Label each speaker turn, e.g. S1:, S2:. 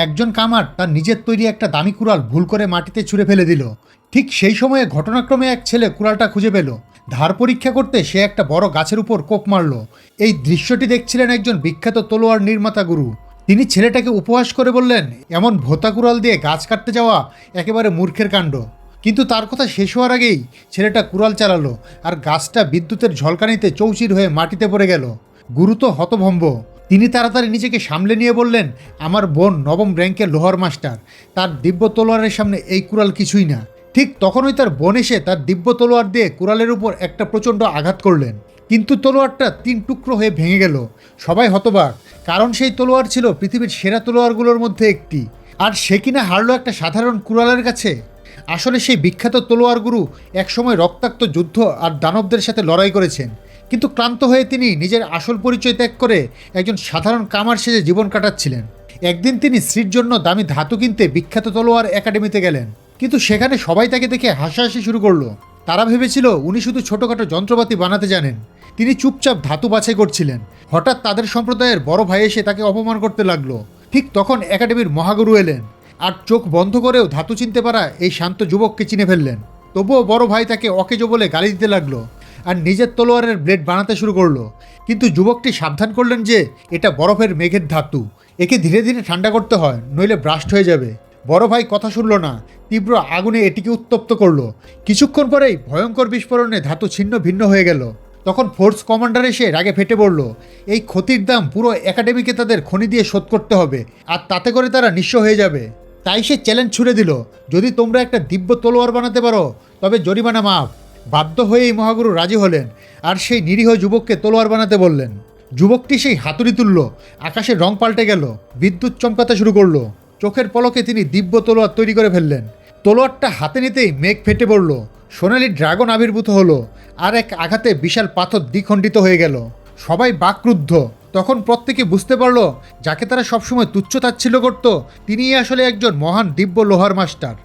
S1: একজন কামার তার নিজের তৈরি একটা দামি কুড়াল ভুল করে মাটিতে ছুঁড়ে ফেলে দিল। ঠিক সেই সময়ে ঘটনাক্রমে এক ছেলে কুড়ালটা খুঁজে পেল। ধার পরীক্ষা করতে সে একটা বড় গাছের উপর কোপ মারল। এই দৃশ্যটি দেখছিলেন একজন বিখ্যাত তলোয়ার নির্মাতা গুরু। তিনি ছেলেটাকে উপহাস করে বললেন, এমন ভোতা কুড়াল দিয়ে গাছ কাটতে যাওয়া একেবারে মূর্খের কাণ্ড। কিন্তু তার কথা শেষ হওয়ার আগেই ছেলেটা কুড়াল চালালো, আর গাছটা বিদ্যুতের ঝলকানিতে চৌচির হয়ে মাটিতে পড়ে গেল। গুরু তো হতভম্ব। তিনি তাড়াতাড়ি নিজেকে সামলে নিয়ে বললেন, আমার বোন নবম র্যাঙ্কের লোহার মাস্টার, তার দিব্য তলোয়ারের সামনে এই কুড়াল কিছুই না। ঠিক তখনই তার বোন এসে তার দিব্য তলোয়ার দিয়ে কুড়ালের উপর একটা প্রচণ্ড আঘাত করলেন, কিন্তু তলোয়ারটা 3 টুকরো হয়ে ভেঙে গেল। সবাই হতবাক, কারণ সেই তলোয়ার ছিল পৃথিবীর সেরা তলোয়ারগুলোর মধ্যে একটি, আর সে কিনা হারলো একটা সাধারণ কুড়ালের কাছে। আসলে সেই বিখ্যাত তলোয়ার গুরু একসময় রক্তাক্ত যুদ্ধ আর দানবদের সাথে লড়াই করেছেন, কিন্তু ক্লান্ত হয়ে তিনি নিজের আসল পরিচয় ত্যাগ করে একজন সাধারণ কামার সেজে জীবন কাটাচ্ছিলেন। একদিন তিনি স্ত্রীর জন্য দামি ধাতু কিনতে বিখ্যাত তলোয়ার একাডেমিতে গেলেন, কিন্তু সেখানে সবাই তাকে দেখে হাসাহাসি শুরু করলো। তারা ভেবেছিল উনি শুধু ছোটোখাটো যন্ত্রপাতি বানাতে জানেন। তিনি চুপচাপ ধাতু বাছাই করছিলেন। হঠাৎ তাদের সম্প্রদায়ের বড় ভাই এসে তাকে অপমান করতে লাগলো। ঠিক তখন একাডেমির মহাগুরু এলেন, আর চোখ বন্ধ করেও ধাতু চিনতে পারা এই শান্ত যুবককে চিনে ফেললেন। তবুও বড় ভাই তাকে অকেজো বলে গালি দিতে লাগলো, আর নিজের তলোয়ারের ব্লেড বানাতে শুরু করলো। কিন্তু যুবকটি সাবধান করলেন যে এটা বরফের মেঘের ধাতু, একে ধীরে ধীরে ঠান্ডা করতে হয়, নইলে ব্রাস্ট হয়ে যাবে। বড় ভাই কথা শুনল না, তীব্র আগুনে এটিকে উত্তপ্ত করলো। কিছুক্ষণ পরেই ভয়ঙ্কর বিস্ফোরণে ধাতু ছিন্ন ভিন্ন হয়ে গেল। তখন ফোর্স কমান্ডার এসে রাগে ফেটে পড়ল। এই ক্ষতির দাম পুরো একাডেমিকে তাদের খনি দিয়ে শোধ করতে হবে, আর তাতে করে তারা নিঃস্ব হয়ে যাবে। তাই সে চ্যালেঞ্জ ছুড়ে দিল, যদি তোমরা একটা দিব্য তলোয়ার বানাতে পারো তবে জরিমানা মাফ। বাধ্য হয়ে এই মহাগুরু রাজি হলেন, আর সেই নিরীহ যুবককে তলোয়ার বানাতে বললেন। যুবকটি সেই হাতুড়ি তুলল, আকাশের রং পাল্টে গেল, বিদ্যুৎ চমকাতে শুরু করলো। চোখের পলকে তিনি দিব্য তলোয়ার তৈরি করে ফেললেন। তলোয়ারটা হাতে নিতেই মেঘ ফেটে পড়ল, সোনালি ড্রাগন আবির্ভূত হলো, আর এক আঘাতে বিশাল পাথর দ্বিখণ্ডিত হয়ে গেল। সবাই বাকরুদ্ধ। তখন প্রত্যেকে বুঝতে পারল, যাকে তারা সবসময় তুচ্ছ তাচ্ছিল্য করত, তিনিই আসলে একজন মহান দিব্য লোহার মাস্টার।